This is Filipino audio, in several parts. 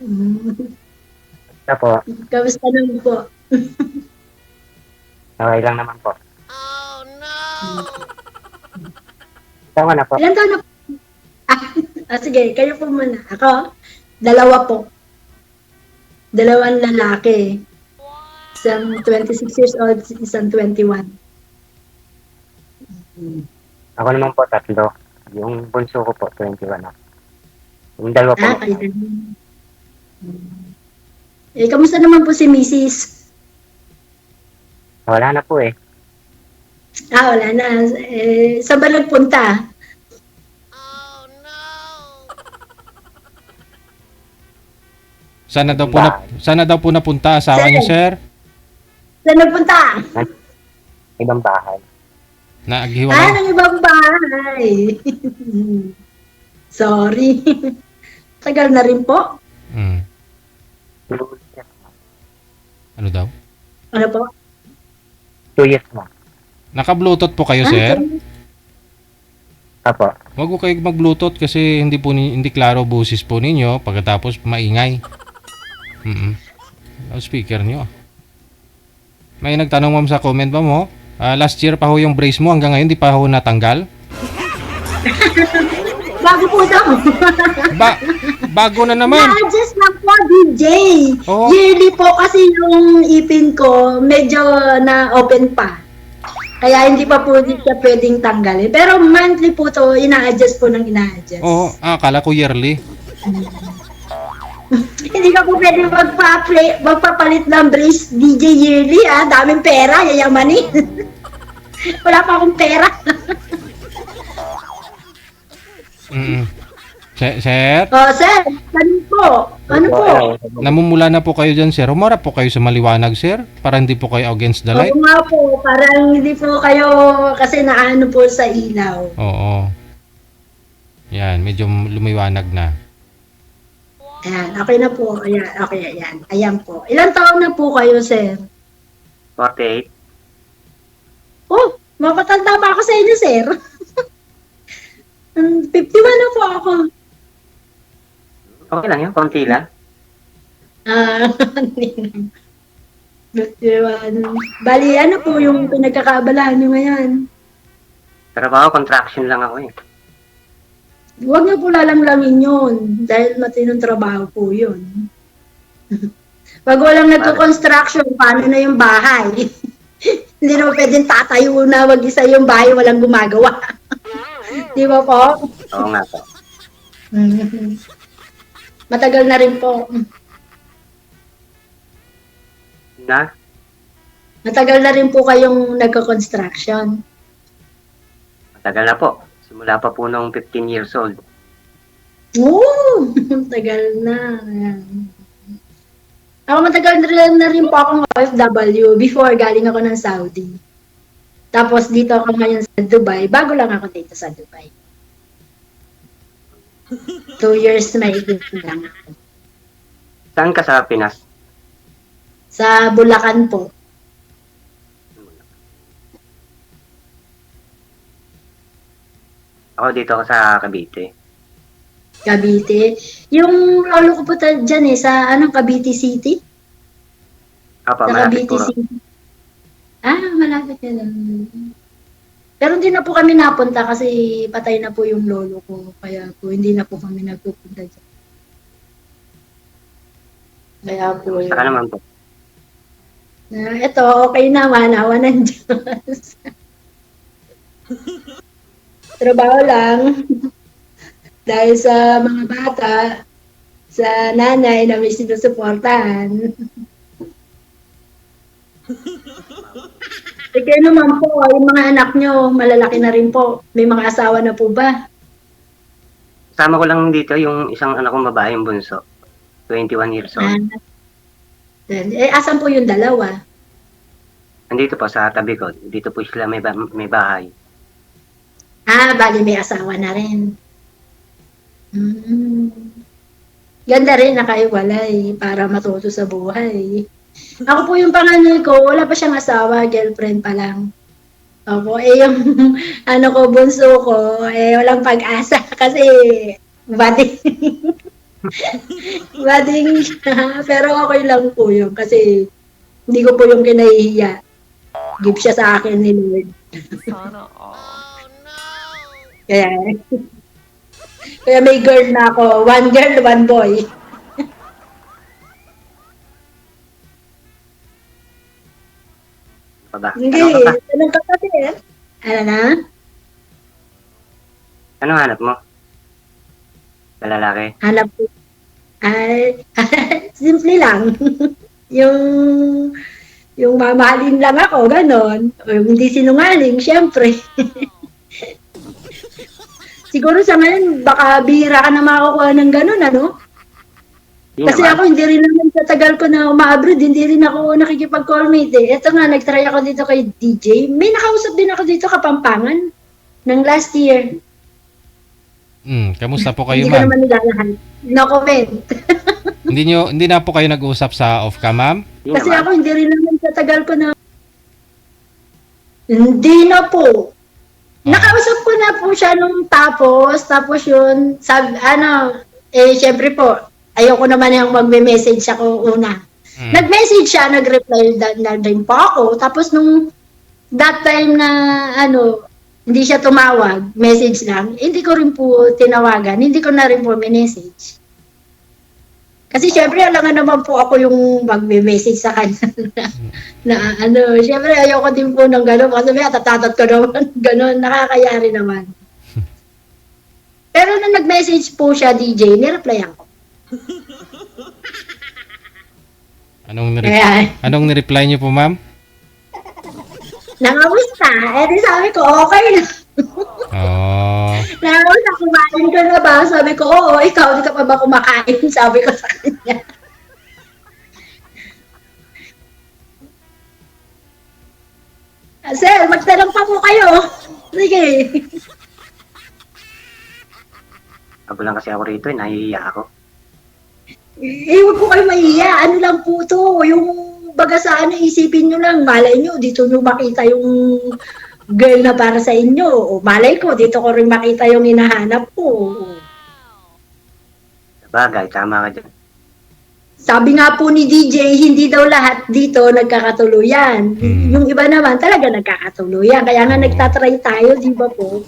Hmm, Ito po, kamusta naman po? okay lang naman po. Hmm. Tama na po. Ilan taon na po? Sige, kayo po muna. Ako, dalawa po. Dalawang lalaki. Isang 26 years old, isang 21. Ako naman po, tatlo. Yung bunso ko po, 21 na. Yung dalawa po. Kayo din. Kamusta naman po si Mrs.? Wala na po eh. Wala na. Saan ba nagpunta? Sana daw po napunta asawa niyo, sir? Saan nagpunta? Ibang bahay. Naghiwalay. Ng ibang bahay. Sorry. Tagal na rin po. Hmm. Ano daw? Ano po? 2 years na. Naka-bluetooth po kayo, sir? Apo. Huwag ko kayo mag-bluetooth kasi hindi klaro boses po ninyo pagkatapos maingay. Speaker niyo. May nagtanong ma'am sa comment ba mo? Last year pa ho yung brace mo hanggang ngayon di pa ho natanggal? Bago po daw. Bago na naman. Na-adjust lang po, DJ. Oo. Yearly po kasi yung ipin ko, medyo na-open pa. Kaya hindi pa po siya pwedeng tanggalin. Pero monthly po to, ina-adjust po ng ina-adjust. Oo, akala ko yearly. Hindi ka po pwedeng magpapalit ng brace DJ yearly, daming pera, yayamanin. Wala pa akong pera. Sir, Sir, ano po? Ano po? namumula na po kayo dyan, sir. Humarap po kayo sa maliwanag, sir, para hindi po kayo against the light. Oo nga po, parang hindi po kayo kasi naano po sa ilaw. Oo. Yan, medyo lumiwanag na. Ayan, okay na po. Ayan, okay, ayan. Ayan po. Ilang taon na po kayo, sir? 48. Oh, mapatanda pa ako sa inyo, sir. 51 na po ako. Okay lang yun, konti lang. Bali, ano po yung pinagkakaabalahan nyo ngayon? Trabaho, contraction lang ako eh. Huwag niyo po lalamlamin yun dahil matinong trabaho po yun. Pag walang nagko-construction, paano na yung bahay? Hindi naman pwedeng tatayo na mag-isa yung bahay, walang gumagawa. Di ba po? Oo nga po. Matagal na rin po. Na? Matagal na rin po kayong nagko-construction. Matagal na po. Simula pa po nung 15 years old. Oo! Tagal na. Ako matagal na rin po akong OFW before galing ako ng Saudi. Tapos dito ako ngayon sa Dubai. Bago lang ako dito sa Dubai. 2 years na lang ako. Saan ka sa Pinas? Sa Bulacan po. Ako dito ako sa Cavite. Cavite. Yung lolo ko po dyan sa Cavite City? Apa, Sa malapit Cavite po. City. Malapit ka lang. Pero hindi na po kami napunta kasi patay na po yung lolo ko. Kaya po hindi na po kami nagpupunta dyan. Kaya po Saka naman po. ito, okay naman. Awa ng Diyos. Trabaho lang. Dahil sa mga bata, sa nanay na may sinusuportahan. Kayo naman po, yung mga anak nyo, malalaki na rin po. May mga asawa na po ba? Kasama ko lang dito yung isang anak kong babae, yung bunso. 21 years old. Asan po yung dalawa? Nandito po sa tabi ko. Dito po sila may bahay. Bali may asawa na rin. Ganda rin nakaiwalay para matuto sa buhay. Ako po yung panganay ko, wala pa siyang asawa, girlfriend pa lang. Opo, yung bunso ko, walang pag-asa kasi bati. Bading siya. Pero okay lang po yun kasi hindi ko po yung kinahihiya. Give siya sa akin ni Lord. Sana all. Kaya, kaya may girl na ako. One girl, one boy. Pa ba? Hindi. Ano ka pa? Anong kapatid? Ano na? Anong hanap mo? Sa lalaki? Hanap ko. Ay, simple lang. yung mamahalin lang ako, ganon. O yung hindi sinungaling, syempre. Siguro sa ngayon, baka bihira ka na makakuha ng ganon, ano? Hindi Kasi naman. ako, hindi rin naman sa tagal ko na uma-abroad, hindi rin ako nakikipag-callmate eh. Ito nga, nag-try ako dito kay DJ. May nakausap din ako dito Kapampangan ng last year. Kamusta po kayo, Hindi ko ma'am? naman nilalahan. No comment. Hindi na po kayo nag-usap sa off cam, ma'am? Hindi Kasi naman. ako, hindi rin naman sa tagal ko na... Hindi na po. Nakausap ko na po siya nung tapos yun, syempre po, ayoko naman yung magme-message ako una. Nag-message siya, nag-reply na din po ako. Tapos nung that time na hindi siya tumawag, message lang, hindi ko rin po tinawagan, hindi ko na rin po message. Kasi syempre, alangan naman po ako yung magme-message sa kanya syempre ayoko din po ng gano'n kasi may atatatat ko naman, gano'n, nakakayari naman. Pero nung nag-message po siya, DJ, nireplyan ko. Kaya, Anong ni-reply niyo po, ma'am? nangamusta? Di sabi ko, okay lang. Oh. Nangamusta, kumain ka na ba? Sabi ko, oo, ikaw, di ka pa ba kumakain? Sabi ko sa kanya. Sir, magtanong pa po kayo. Sige. Abo lang kasi ako rito, nahihiya ako. Huwag po kayo mahiya. Ano lang po to, yung baga sa isipin nyo lang, malay nyo, dito nyo makita yung girl na para sa inyo. O malay ko, dito ko rin makita yung hinahanap ko. Sabagay, tama ka dyan. Sabi nga po ni DJ, hindi daw lahat dito nagkakatuluyan. Yung iba naman talaga nagkakatuluyan. Kaya nga nagtatry tayo, di ba po?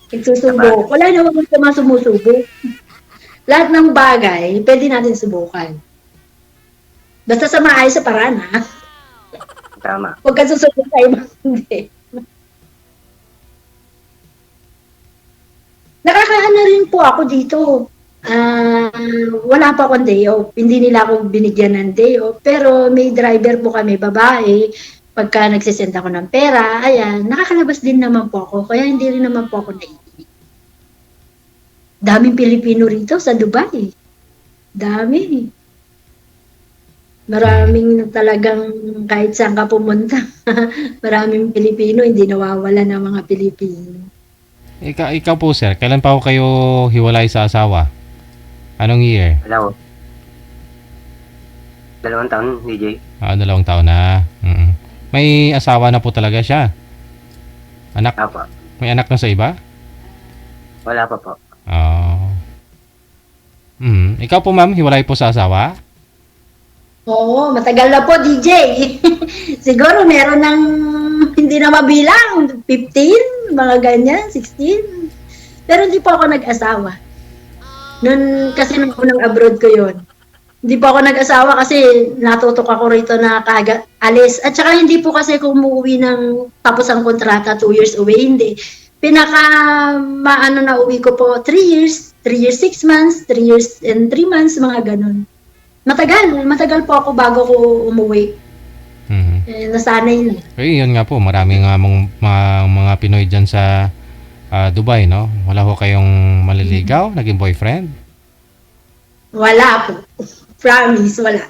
Nagsusubok. Wala naman mga sumusubok. Lahat ng bagay, pwede natin subukan. Basta sa maayos sa paraan, ha? Tama. Huwag ka susubok sa ibang hindi. Nakakaano rin po ako dito. Wala pa akong day off. Hindi nila ako binigyan ng day off. Pero may driver po kami, babae. Pagka nagsisend ako ng pera, ayan, nakakalabas din naman po ako. Kaya hindi rin naman po ako naiinig. Daming Pilipino rito sa Dubai. Dami. Maraming talagang kahit saan ka pumunta, maraming Pilipino, hindi nawawala ng mga Pilipino. Ikaw po, sir, kailan pa kayo hiwalay sa asawa? Anong year? Wala ko. 2 taon, DJ. 2 taon na. May asawa na po talaga siya. Anak? Apo. May anak na sa iba? Wala pa po. Oh. Ikaw po, ma'am, hiwalay po sa asawa? Oo, matagal na po, DJ. Siguro meron ng hindi na mabilang, 15, mga ganyan, 16. Pero hindi po ako nag-asawa. Noon, kasi nung unang abroad ko yon. Hindi po ako nag-asawa kasi natutok ako rito na alis. At saka hindi po kasi kung umuwi ng tapos ang kontrata, 2 years away, hindi. Na uwi ko po 3 years, 3 years, 6 months, 3 years and 3 months, mga ganun. Matagal po ako bago ko umuwi. Nasanay na. Yun nga po, marami nga mga Pinoy dyan sa Dubai, no? Wala ho kayong maliligaw, naging boyfriend? Wala po. Promise, wala.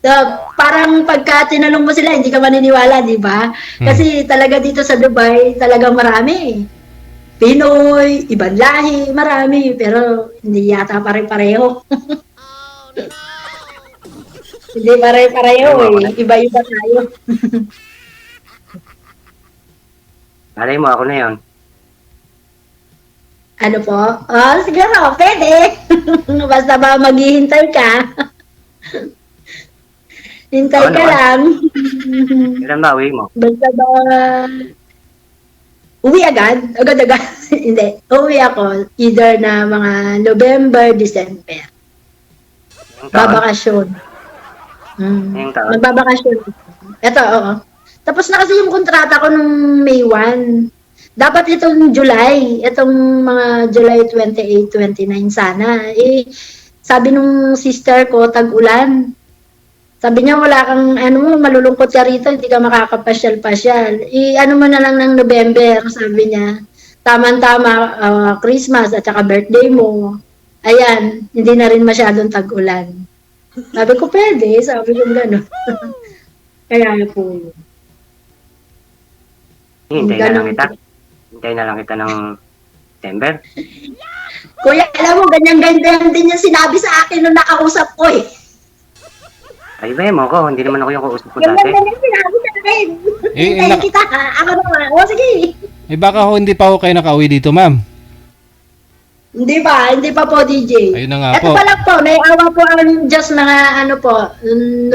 So, parang pagka tinanong mo sila, hindi ka maniniwala, di ba? Kasi talaga dito sa Dubai, talagang marami. Pinoy, ibang lahi, marami. Pero hindi yata pare-pareho. Hindi pare-pareho eh. Iba-iba tayo. Malay mo, ako na yon. Ano po? Oh, siguro, pwede. Basta ba maghihintay ka. Hintay Oo ka naman. lang. Kailan ba uwi mo? Basta ba uwi agad? Agad-agad. Hindi. Uwi ako either na mga November, December. Ngayong taon? Babakasyon. Ngayong taon? Magbabakasyon. Ito, oo. Tapos na kasi yung kontrata ko nung May 1. Dapat itong July. Itong mga July 28, 29 sana. Eh, sabi nung sister ko, tag-ulan. Sabi niya, wala kang, malulungkot ka rito, hindi ka makakapasyal-pasyal. Ano mo na lang ng November, sabi niya. Tama-tama, Christmas at saka birthday mo. Ayan, hindi na rin masyadong tag-ulan. Sabi ko, pwede. Sabi ko, gano'n. Kaya po. Hintay na lang Ganun. kita. Hintay na lang kita ng December. Kuya, alam mo, ganyan-ganyan din yung sinabi sa akin nung nakausap ko eh. Ay, ba mo ko? Hindi naman ako yung kausap ko Ganyan dati. yung sinabi sa akin. Eh, Hintayin kita ha. Ako naman. O, sige. Eh baka ho hindi pa ho kayo nakauwi dito, ma'am. Hindi pa po, DJ. Ayun na nga Ito po. pa lang po, may awa po ang just mga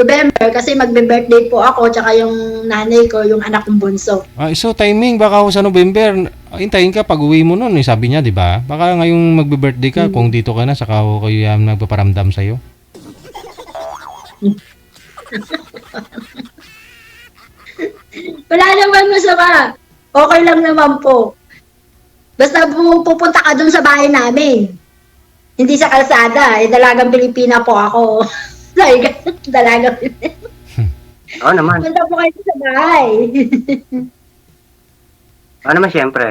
November kasi magbe-birthday po ako tsaka yung nanay ko, yung anak kong bunso. So timing baka ho sa November, hintayin ka pag uwi mo noon, sabi niya, 'di ba? Baka ngayong magbe-birthday ka, kung dito ka na saka ho kayo yan nagpaparamdam sa iyo. Wala naman masama. Okay lang naman po. Basta pupunta ka dun sa bahay namin. Hindi sa kalsada. Dalagang Pilipina po ako. Dalagang Pilipina. Oo naman. Punta po kayo sa bahay. Oo naman, syempre.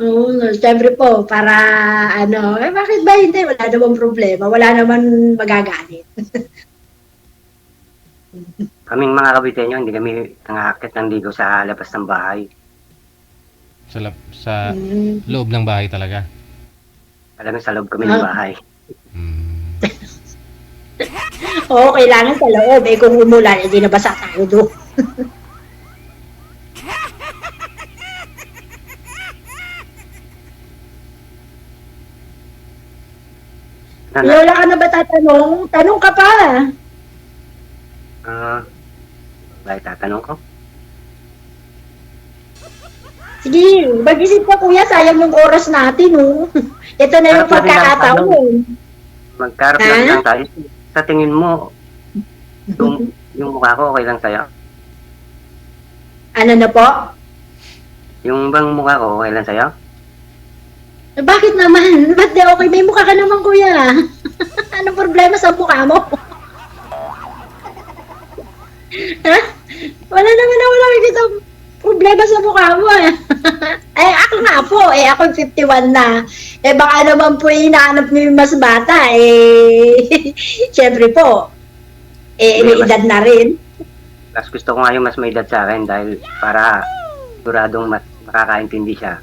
Oo, syempre po, para bakit ba hindi? Wala namang problema. Wala naman magagalit. Kaming mga kabitenyo, hindi kami nangakit ng ligo sa labas ng bahay. Sa loob ng bahay talaga. Alam mo, sa loob kami ng bahay. Mm. Oo, kailangan sa loob. Kung umulan, hindi nabasa tayo doon. Ano? Lola ka na ba tatanong? Tanong ka pa. Bakit tatanong ko? Sige, mag-isip ka kuya, sayang yung oras natin, oh. Ito na yung Harap na rin lang pagkakataon. Magkarap Ha? lang tayo. Sa tingin mo, yung mukha ko okay lang sa'yo? Ano na po? Yung bang mukha ko okay lang sa'yo? Bakit naman? Ba't di okay? May mukha ka naman, kuya. Anong problema sa mukha mo? Ha? Wala naman ako nakikita problema sa mukha mo, eh. Ako nga po, ako 51 na. Baka naman po hinahanap niyo yung mas bata, Siyempre po, may edad na rin. Mas gusto ko nga yung mas may edad sa akin dahil para siguradong mas makakaintindi siya.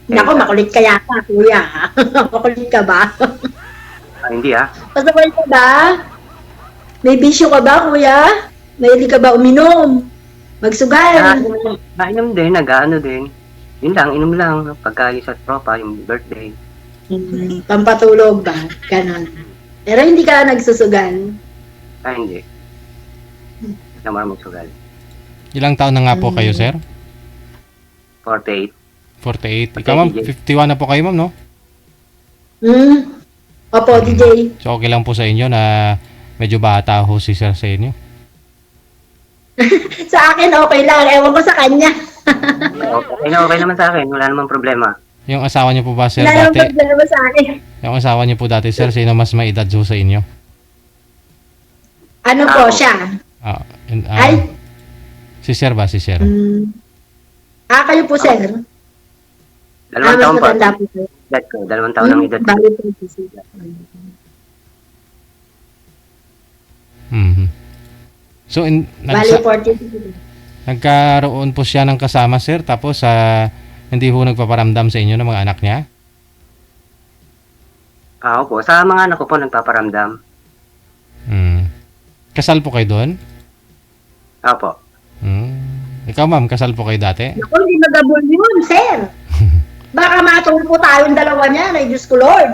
Nako, makulit ka yata, kuya. Makulit ka ba? Hindi Pasaway ka ba? May bisyo ka ba, kuya? Mahilig ka ba uminom? Magsugal? Nainom din, nag-ano din. Yun lang, inom lang. Pagka yung sa tropa, yung birthday. Pampatulog ba? Ganon. Pero hindi ka nagsusugal. Hindi. Hindi naman magsugal. Ilang taon na nga po kayo, sir? 48. 48. Ikaw, ma'am, 51 na po kayo, ma'am, no? Opo, DJ. So, okay lang po sa inyo na medyo bata ho si sir sa inyo? Sa akin, okay lang. Ewan ko sa kanya. Okay naman sa akin. Wala namang problema. Yung asawa niyo po ba, sir, Wala namang dati? problema sa akin. Yung asawa niyo po dati, sir, sino mas may edad ho sa inyo? Ano po Ako. siya? Ay? Si sir ba? Si sir? Kayo po, sir. Dalawang Mas taon pa. matanda po kayo. Edad ko. 2 taon ang edad ko. Bali po, sir. Mhm. So, Bali 40. nagkaroon po siya ng kasama, sir, tapos hindi ho nagpaparamdam sa inyo ng mga anak niya? Opo. Sa mga anak ko po nagpaparamdam. Kasal po kayo doon? Opo. Ikaw, ma'am, kasal po kayo dati? Naku, hindi magabol yun, sir. Baka matulpo tayong dalawa niyan. Ay, Diyos ko, Lord.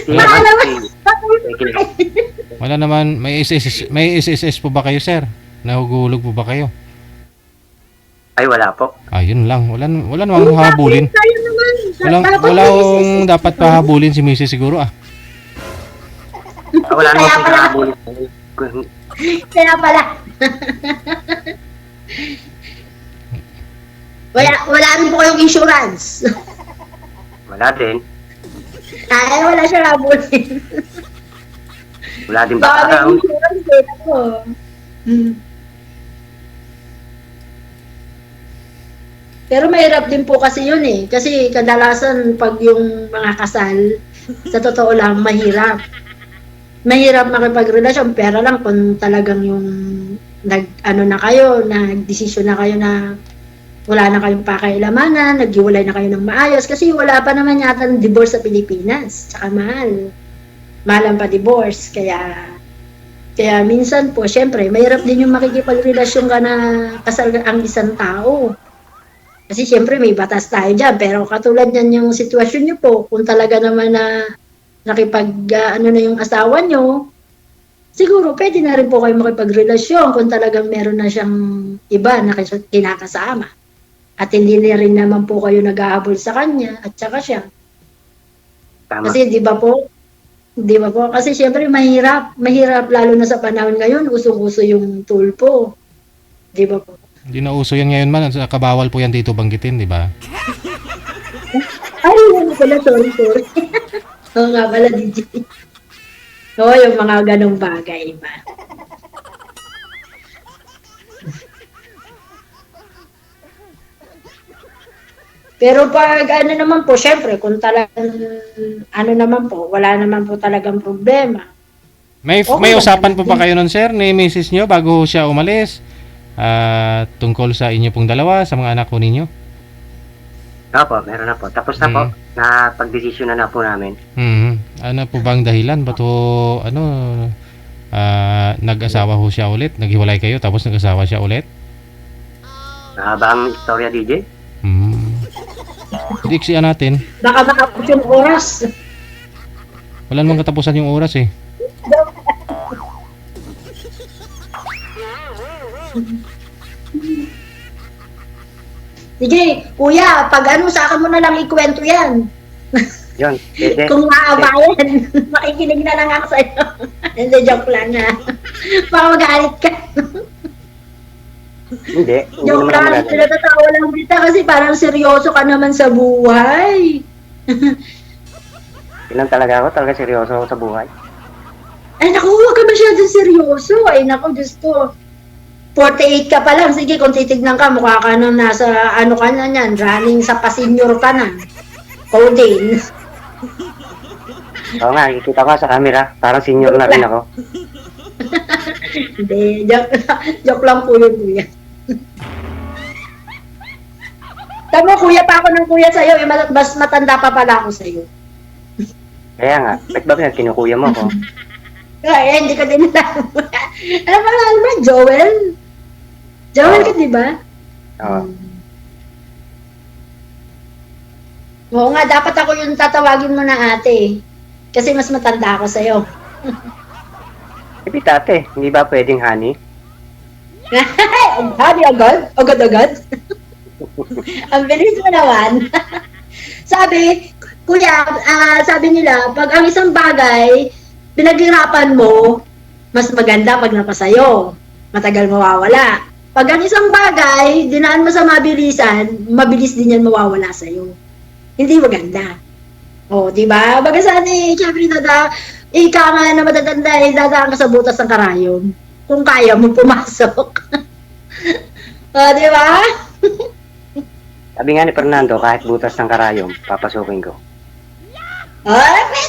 Baka naman, Wala naman, may SSS po ba kayo, sir? Nahuhulog po ba kayo? Ay, wala po. Ayun lang, wala namang hahabulin. tayo naman. Wala akong dapat pahabulin si Mrs. siguro ah. Wala naman Kaya po pala. nakabulit. Kaya pala. wala rin po kayong insurance. Wala din. Ay, wala siya nabulin. Wala din Baka may background. insurance din ako. Pero mahirap din po kasi yun eh. Kasi kadalasan pag yung mga kasal, sa totoo lang, mahirap. Mahirap makipagrelasyon, pero lang kung talagang yung nagdesisyon na kayo na wala na kayong pakailanganan, naghiwalay na kayo ng maayos, kasi wala pa naman yata ng divorce sa Pilipinas. Tsaka mahal. Mahal ang pa-divorce. Kaya minsan po, syempre, mahirap din yung makikipagrelasyon ka na kasal ang isang tao. Kasi syempre may batas tayo dyan, pero katulad yan yung sitwasyon nyo po, kung talaga naman na ano na yung asawa nyo, siguro pwede na rin po kayo makipagrelasyon kung talagang meron na siyang iba na kinakasama. At hindi na rin naman po kayo nag-ahabol sa kanya at saka siya. Tama. Kasi di ba po, kasi syempre mahirap lalo na sa panahon ngayon, usong-uso yung tulpo. Di ba po? Hindi na uso yan ngayon man, kabawal po yan dito banggitin, di ba? Ay, ano pala, sorry. Oo nga pala, DJ. Oo, yung mga ganong bagay ba? Pero pag ano naman po, syempre, kung talagang ano naman po, wala naman po talagang problema. May Okay lang usapan po naman ba din. kayo nun, sir, ni Mrs. nyo bago siya umalis? Tungkol sa inyo pong dalawa, sa mga anak ko ninyo? Opo, meron na po. Tapos na po. Na pagdesisyon na po namin. Ano po bang dahilan? Ba't ho, nag-asawa ho siya ulit? Naghiwalay kayo tapos nag-asawa siya ulit? Mahaba ang istorya, DJ. Diksiyan natin. Baka makapos yung oras. Wala namang katapusan yung oras eh. Sige, kuya, pag ano, sa akin mo na lang ikwento yan. Yun, pwede. Kung maabayan, makikinig na lang ako sa'yo. Hindi, joke lang ha. Baka magalit ka. Hindi Joke naman lang, kami gagawin. tinatatawa lang kita kasi parang seryoso ka naman sa buhay. Yun lang talaga ako. Talaga seryoso ako sa buhay. Ay naku, huwag ka masyadong seryoso. Ay naku, Diyos ko. 48 ka pa lang. Sige, kung titignan ka, mukha ka na nasa, ano ka na yan, running sa pasenyor ka na. Coding. Oo nga, kikita ko sa camera. Parang senior na rin ako. Hindi, joke lang po yun, kuya. Tama, kuya pa ako ng kuya sa'yo. Eh, mas matanda pa pala ako sa'yo. Kaya nga, ba't ba kinukuya mo ako? Kaya, hindi ko din alam. Ano ba naman, Joel? Joel ka, di ba? Oo. Oo nga, dapat ako yung tatawagin mo na ate. Kasi mas matanda ako sa'yo. Eh, tate, hindi ba pwedeng honey? Hadi agad? Agad-agad? Ang bilis mo naman. Sabi, kuya, sabi nila, pag ang isang bagay, pinaghirapan mo, mas maganda pag napasayo. Matagal mawawala. Pag ang isang bagay, dinaan mo sa mabilisan, mabilis din yan mawawala sa'yo. Hindi maganda. O, di ba? Baga saan eh, syempre ika nga na matatanda, dadaan ka sa butas ng karayom. Kung kaya mo pumasok. O, di ba? Sabi nga ni Fernando, kahit butas ng karayom, papasukin ko. Pwede.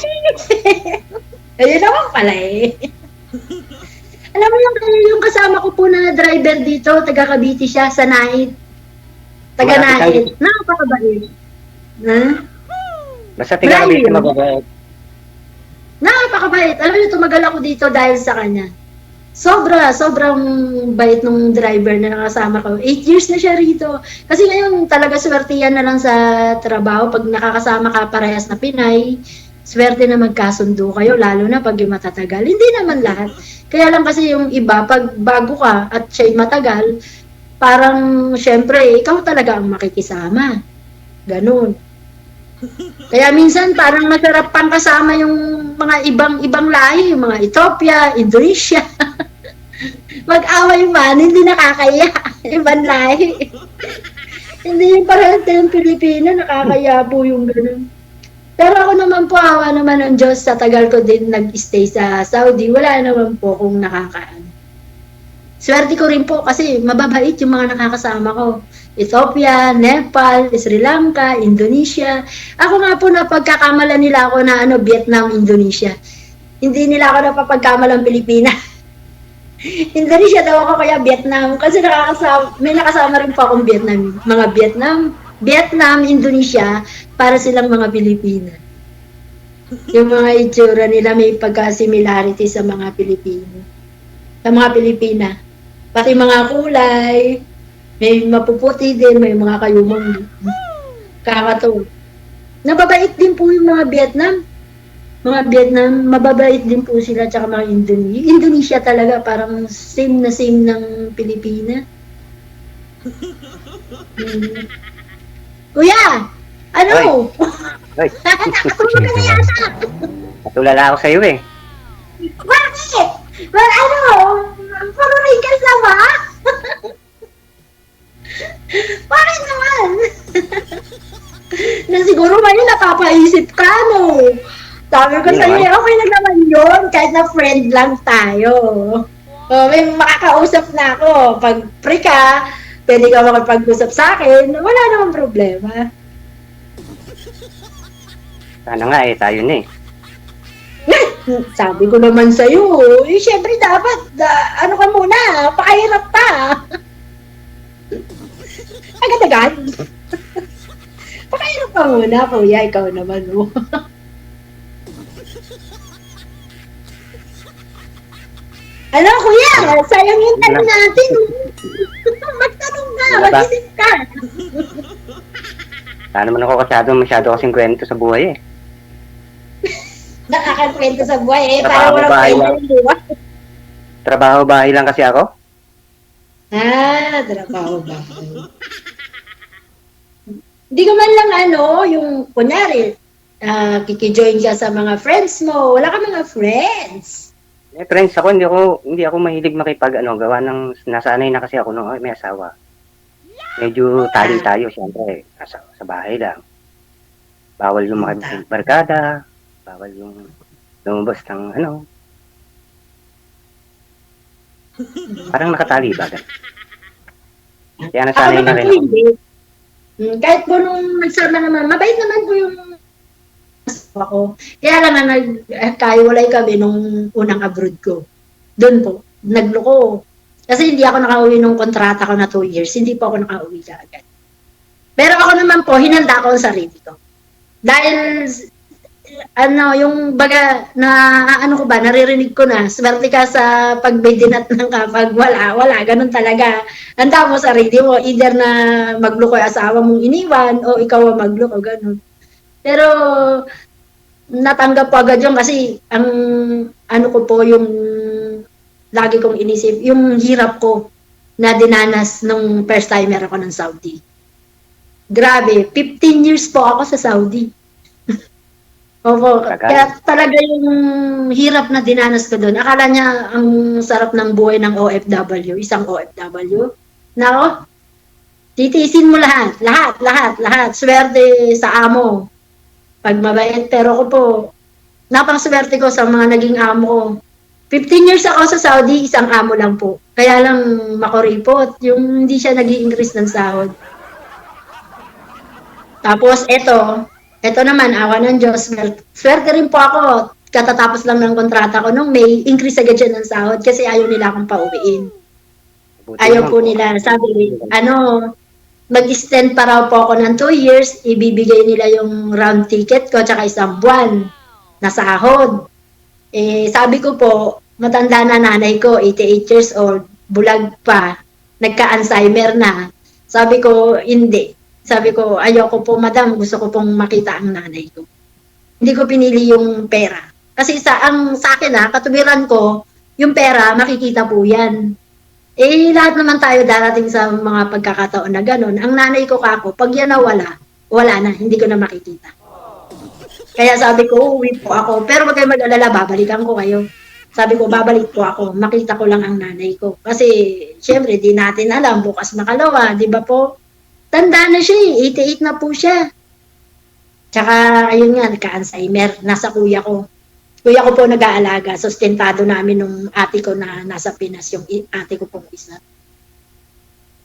Ayun naman pala eh. Alam mo yung kasama ko po na driver dito, taga Cavite siya, sa night. Taga night. Napakabait. Ha? Basta tingnan Brian. dito mababait. Napakabait. Alam niyo, tumagal ako dito dahil sa kanya. sobrang bait nung driver na nakasama ko. 8 years na siya rito. Kasi ngayon talaga swerte yan na lang sa trabaho. Pag nakakasama ka parehas na Pinay, swerte na magkasundo kayo, lalo na pag yung matatagal. Hindi naman lahat. Kaya lang kasi yung iba, pag bago ka at siya'y matagal, parang syempre, ikaw talaga ang makikisama. Ganun. Kaya minsan parang masarap pang kasama yung mga ibang lahi, yung mga Ethiopia, Indonesia. Mag-away man, hindi nakakaya. Ibang lahi. Hindi yung parang tayong Pilipino, nakakaya po yung ganun. Pero ako naman po, awa naman ng Diyos, sa tagal ko din nag-stay sa Saudi, wala naman po kung nakakaan. Swerte ko rin po kasi mababait yung mga nakakasama ko. Ethiopia, Nepal, Sri Lanka, Indonesia. Ako nga po napagkakamala nila ako na Vietnam, Indonesia. Hindi nila ako napapagkamalang Pilipinas. Indonesia daw ako kaya Vietnam kasi may nakasama rin po akong Vietnam. Mga Vietnam, Indonesia, para silang mga Pilipina. Yung mga itsura nila may pagka-similarity sa mga Pilipino. Sa mga Pilipina. Pati mga kulay, may mapuputi din, may mga kayumang kakato. Nababait din po yung mga Vietnam. Mga Vietnam, mababait din po sila, tsaka mga Indonesia. Indonesia talaga, parang same na same ng Pilipina. Kuya! Ano? Ay, Nakatulog ka na yata! natulala ako sa'yo eh. Bakit? Well, parurin ka sa ba? Bakit naman? Na siguro ngayon napapaisip ka, no? Sabi ko Hindi sa'yo, naman. okay lang naman yun, kahit na friend lang tayo. May makakausap na ako. Pag free ka, pwede ka makapag-usap sa akin, wala namang problema. Sana nga eh, tayo na eh. Sabi ko naman sa'yo, syempre dapat, ano ka muna, pakahirap pa. Agad-agad. Pakahirap ka muna, kuya, ikaw naman, oh. Ano, kuya, sayang yung time natin. Magtanong na, Wala ba? mag-isip ka. Sana naman ako masyado kasing kwento sa buhay eh. Nakakakwento sa buhay, Trabaho, parang walang bahay kwento lang. yung buhay. Trabaho bahay lang kasi ako. Trabaho ba? Hindi ko man lang yung kunyari, kikijoin ka sa mga friends mo. Wala ka mga friends. Eh, friends ako, hindi ako mahilig gawa ng nasanay na kasi ako nung may asawa. Medyo tayo siyempre, sa bahay lang. Bawal yung barkada, bawal yung lumabas ng parang nakatali ba? Kaya nasanay na rin ako. Hindi. Kahit po nung nagsama naman, mabait naman po yung asawa ko. Kaya lang nagkaiwalay kami nung unang abroad ko. Doon po, nagloko. Kasi hindi ako nakauwi nung kontrata ko na 2 years. Hindi po ako nakauwi agad. Pero ako naman po, hinanda ko ang sarili ko. Dahil, yung baga, naririnig ko na, swerte ka sa pagbidinat ng kapag wala, ganun talaga. Handa mo sarili mo, either na magloko yung asawa mong iniwan, o ikaw ang magloko, ganun. Pero, natanggap ko agad yun kasi, ko po yung lagi kong inisip, yung hirap ko na dinanas nung first timer ako ng Saudi. Grabe, 15 years po ako sa Saudi. Opo, kaya talaga yung hirap na dinanas ko doon. Akala niya ang sarap ng buhay ng OFW, isang OFW. Nako, titiisin mo lahat. Swerte sa amo. Pag mabait, pero ko po, napang-swerte ko sa mga naging amo ko. 15 years ako sa Saudi, isang amo lang po. Kaya lang makuripot, yung hindi siya nag-i-increase ng sahod. Tapos ito naman, awa ng Diyos, swerte rin po ako. Katatapos lang ng kontrata ko nung May, increase agad siya ng sahod kasi ayaw nila akong pauwiin. Ayaw po nila. Sabi, mag-extend pa raw po ako ng 2 years, ibibigay nila yung round ticket ko tsaka isang buwan na sahod. Sabi ko po, matanda na nanay ko, 88 years old, bulag pa, nagka-Alzheimer na. Sabi ko, hindi. Sabi ko, ayoko po, madam, gusto ko pong makita ang nanay ko. Hindi ko pinili yung pera. Kasi sa akin katubiran ko, yung pera, makikita po yan. Lahat naman tayo darating sa mga pagkakataon na ganun. Ang nanay ko kako, pag yan nawala, wala na, hindi ko na makikita. Kaya sabi ko, uwi po ako. Pero wag kayo mag-alala, babalikan ko kayo. Sabi ko, babalik po ako. Makita ko lang ang nanay ko. Kasi, syempre, di natin alam, bukas makalawa, di ba po? Tanda na siya 88 na po siya. Tsaka, ayun nga, nagka-Alzheimer, nasa kuya ko. Kuya ko po nag-aalaga, sustentado namin nung ate ko na nasa Pinas, yung ate ko pong isa.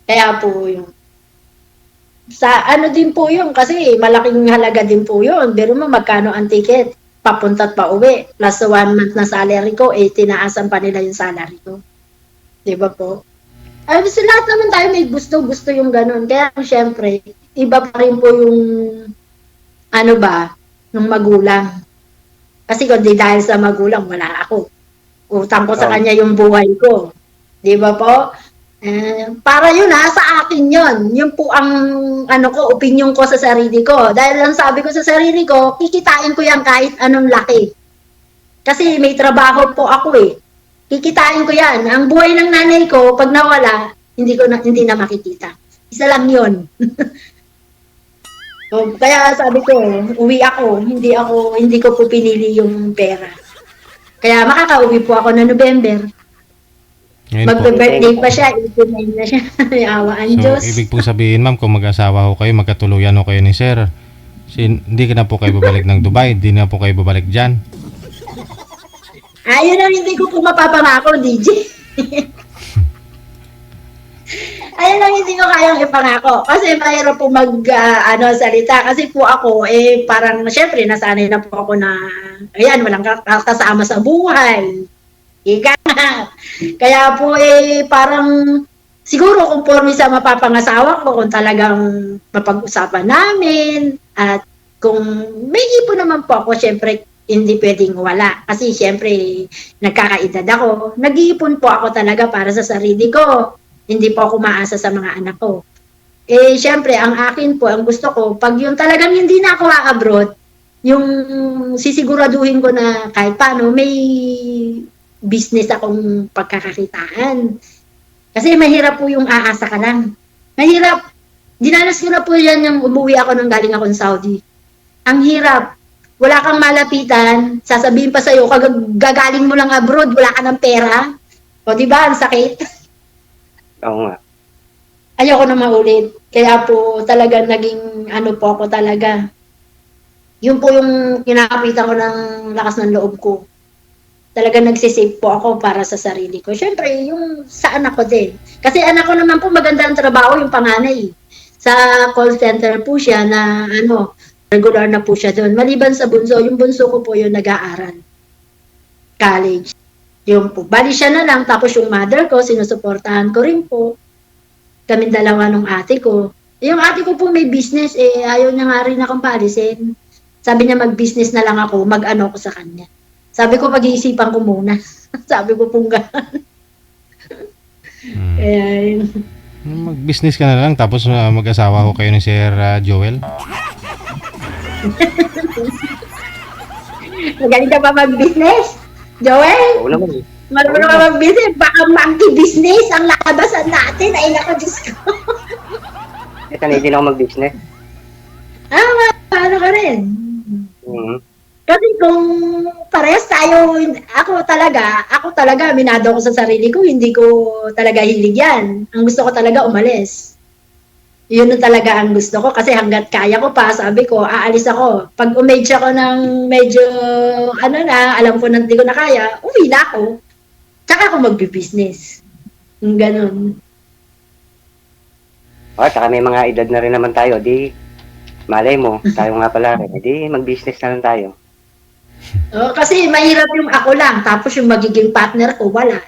Kaya po yung sa ano din po yun, kasi malaking halaga din po yun. Pero magkano ang ticket? Papunta at pauwi. Plus 1 month na salary ko, tinaasan pa nila yung salary ko. Di ba po? Ay, kasi lahat naman tayo may gusto yung ganun. Kaya syempre, iba pa rin po yung ng magulang. Kasi kung di dahil sa magulang, wala ako. Utang ko sa kanya yung buhay ko. Di ba po? Para yun sa akin yun. Yun po ang opinion ko sa sarili ko. Dahil lang sabi ko sa sarili ko, kikitain ko yan kahit anong laki. Kasi may trabaho po ako Kikitain ko yan. Ang buhay ng nanay ko, pag nawala, hindi na makikita. Isa lang yun. So, kaya sabi ko, uwi ako. Hindi ko po pinili yung pera. Kaya makakauwi po ako na November. Magbe-birthday pa siya, 89 na siya. Awaan So, Diyos. ibig pong sabihin, ma'am, kung mag-asawa ho kayo, magkatuluyan ho kayo ni sir, hindi ka na po kayo babalik ng Dubai, hindi na po kayo babalik dyan. Ayun ang hindi ko po mapapangako, DJ. Ayun ang hindi ko kayang ipangako. Kasi mahirap po salita. Kasi po ako, parang, syempre, nasanay na po ako na, walang kasama sa buhay. Ika nga. Kaya po parang siguro conforme sa mapapangasawa ko kung talagang mapag-usapan namin at kung may ipon naman po ako, syempre hindi pwedeng wala. Kasi syempre nagkakaedad ako. Nag-iipon po ako talaga para sa sarili ko. Hindi po ako maasa sa mga anak ko. Syempre ang akin po, ang gusto ko, pag yung talagang hindi na ako abroad, yung sisiguraduhin ko na kahit paano may business akong pagkakakitaan. Kasi mahirap po yung aasa ka lang. Mahirap. Dinanas ko na po yan yung umuwi ako nang galing akong Saudi. Ang hirap. Wala kang malapitan. Sasabihin pa sa'yo, gagaling mo lang abroad, wala ka ng pera. O diba, ang sakit. Oo nga. Ayoko na maulit. Kaya po talaga naging po ako talaga. Yun po yung kinakapitan ko ng lakas ng loob ko. Talaga nagsisave po ako para sa sarili ko. Siyempre, yung sa anak ko din. Kasi anak ko naman po maganda ang trabaho, yung panganay. Sa call center po siya na regular na po siya doon. Maliban sa bunso, yung bunso ko po yung nag-aaral. College. Yung po. Bali siya na lang, tapos yung mother ko, sinusuportahan ko rin po. Kaming dalawa nung ate ko. Yung ate ko po may business, ayaw niya nga rin akong paalisin. Sabi niya mag-business na lang ako, mag-ano ko sa kanya. Sabi ko, pag-iisipan ko muna. Sabi ko pong gano'n. Mag-business ka na lang, tapos mag-asawa ho kayo ni Sir Joel. Magaling ka pa mag-business? Joel? Oo naman Marunong ka mag-business? Baka monkey business ang lakabasan natin. Ay, naku, Diyos ko. Sanay din ako mag-business. Paano ka rin? Kasi kung parehas tayo, ako talaga, minado ko sa sarili ko, hindi ko talaga hilig yan. Ang gusto ko talaga umalis. Yun na talaga ang gusto ko kasi hanggat kaya ko pa, sabi ko, aalis ako. Pag umage ako ng medyo, alam ko na hindi ko na kaya, uwi na ako. Tsaka ako magbi-business. Ganun. Tsaka may mga edad na rin naman tayo, di malay mo, tayo nga pala rin, di mag-business na lang tayo. Kasi mahirap yung ako lang, tapos yung magiging partner ko, wala.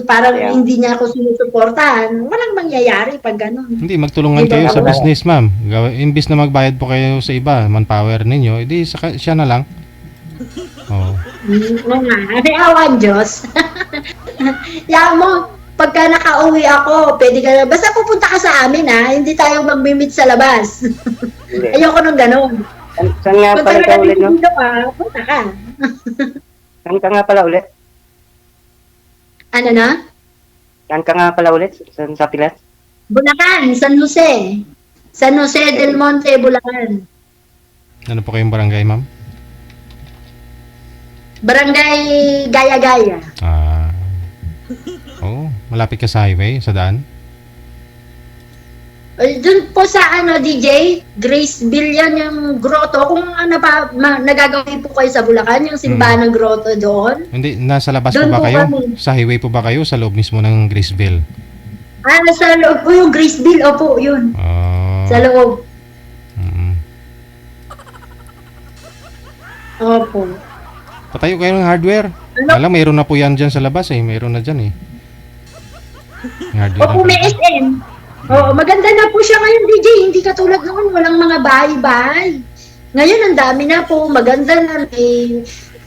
Parang hindi niya ako sinusuportahan. Walang mangyayari pag gano'n. Hindi, magtulungan kayo sa business, ma'am. Imbis na magbayad po kayo sa iba, manpower ninyo, siya na lang. Oo. Oo nga, may awan Diyos. Yan mo, pagka nakauwi ako, pwede ka na, basta pupunta ka sa amin ha, hindi tayo mag-meet sa labas. Hindi. Ayoko nung ganun. Saan nga Kung pala ka talaga ulit, no? dito ka, punta ka. Saan ka nga pala ulit? Ano na? Saan ka nga pala ulit? Sa Pilas? Bulacan, San Jose. San Jose del Monte, Bulacan. Ano po kayong barangay, ma'am? Barangay Gaya-Gaya. Ah. Oo, malapit ka sa highway, sa daan. Doon po sa DJ, Graceville yan yung grotto. Kung ano pa, nagagawin po kayo sa Bulacan, yung simbahan ng grotto doon. Hindi, nasa labas Doon po ba po kayo? kami. Sa highway po ba kayo? Sa loob mismo ng Graceville? Sa loob po yung Graceville, opo, yun. Ah. Sa loob. Mm. Opo. Patayo kayo ng hardware. Ano? Alam, mayroon na po yan dyan sa labas eh. Mayroon na dyan eh. May hardware Opo, na may po. SM. Oo, maganda na po siya ngayon, DJ. Hindi katulad noon, walang mga bahay-bahay. Ngayon, ang dami na po. Maganda na. May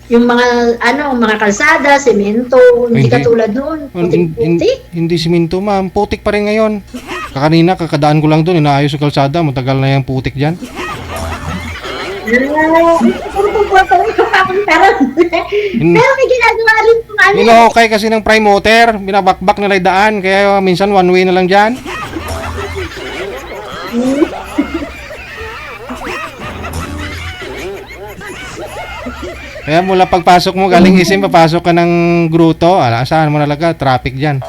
yung mga, mga kalsada, semento. Hindi Hindi. katulad noon. Putik-putik. Hindi siminto, ma'am. Putik pa rin ngayon. Kakanina, kakadaan ko lang doon. Inaayos sa kalsada. Matagal na yung putik dyan. Pero may ginagawa rin po Hinahukay kasi ng prime motor. Binabakbak nila yung daan. Kaya minsan one way na lang dyan. Kaya mula pagpasok mo galing isim, papasok ka ng gruto. Saan mo nalaga? Traffic dyan.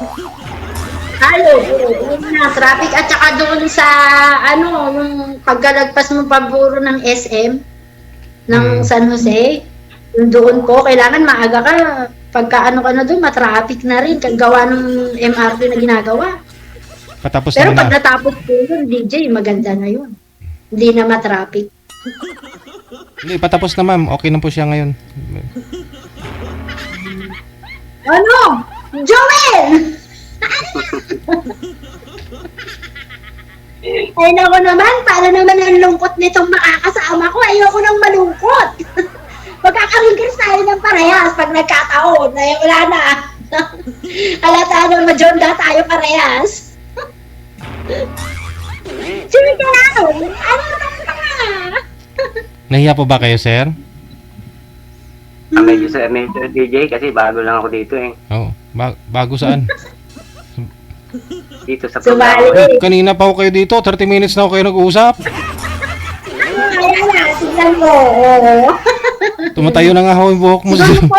Yun na, traffic at saka doon sa yung pagkalagpas mo paburo ng SM ng San Jose, yung doon po, kailangan maaga ka, pagka ka na doon, matraffic na rin, kagawa ng MRT na ginagawa. Patapos Pero naman pag na. natapos po yun, DJ, maganda na yun. Hindi na matraffic. Hindi, patapos na ma'am. Okay na po siya ngayon. Ano? Joel! Ay naku naman, para naman ang lungkot nitong makakasama ko. Ayoko nang malungkot. Magkakaringkers tayo ng parehas pag nagkataon. Ay, wala na. Halata na majonda tayo parehas. Sige ka lang. Ano naman ka? Nahiya po ba kayo, sir? Medyo DJ kasi bago lang ako dito eh. Oo. Bago saan? Dito sa Sumali. programa. Kanina pa ako kayo dito. 30 minutes na ako kayo nag-uusap. Ayan na, tignan mo. Oo. Tumatayo na nga ako yung buhok mo. Siguro po.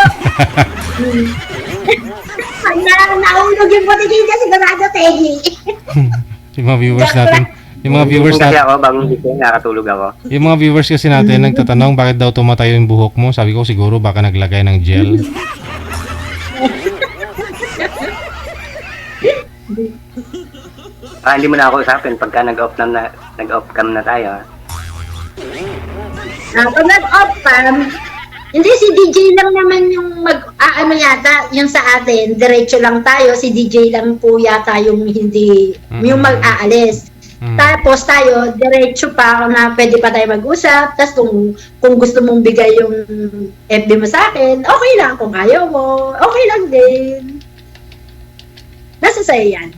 Pag naulog yung putigin niya, sigurado tegi. Yung mga viewers natin. Yung mga viewers Kasi natin. ako, bagong gising, nakatulog ako. Yung mga viewers kasi natin nagtatanong bakit daw tumatayo yung buhok mo. Sabi ko siguro baka naglagay ng gel. Hindi mo na ako usapin pagka nag-off cam na tayo. Pag nag-off cam, hindi si DJ lang naman yung yata, yung sa atin, diretso lang tayo, si DJ lang po yata yung hindi, yung mag-aalis. Tapos tayo, diretso pa na pwede pa tayo mag-usap. Tapos kung gusto mong bigay yung FB mo sa akin, okay lang. Kung ayaw mo, okay lang din. Nasa sa'yo yan.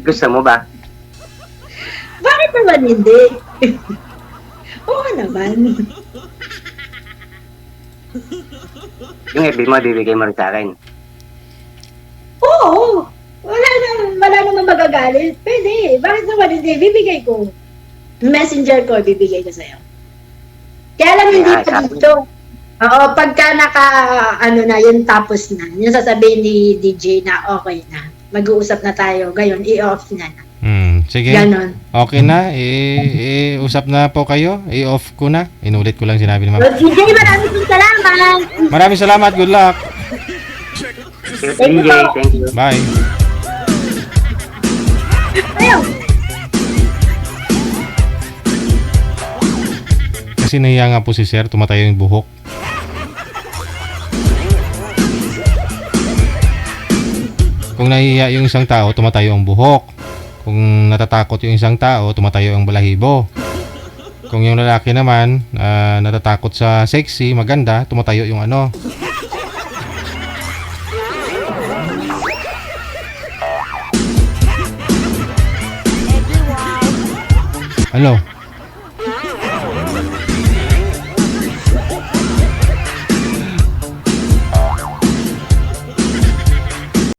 Gusto mo ba? Bakit naman hindi? Oo naman. Yung FB mo, bibigay mo rin sa akin. Oo. Wala naman magagalit. Pwede. Bakit naman hindi? Bibigay ko. Messenger ko, bibigay ko sa'yo. Kaya lang hindi Yeah, pa dito. Oo, pagka na, yun tapos na. Yung sasabihin ni DJ na okay na. Mag-uusap na tayo. Gayon, i-off na. Sige. Ganon. Okay na. Usap na po kayo. I-off ko na. Inulit ko lang sinabi ni ma'am. So, DJ, maraming salamat. Maraming salamat. Good luck. DJ, thank you. Bye. Ayun. Kasi nahiya nga po si sir. Tumatayo yung buhok. Kung nahihiya yung isang tao, tumatayo ang buhok. Kung natatakot yung isang tao, tumatayo ang balahibo. Kung yung lalaki naman, natatakot sa sexy, maganda, tumatayo yung ano. Ano?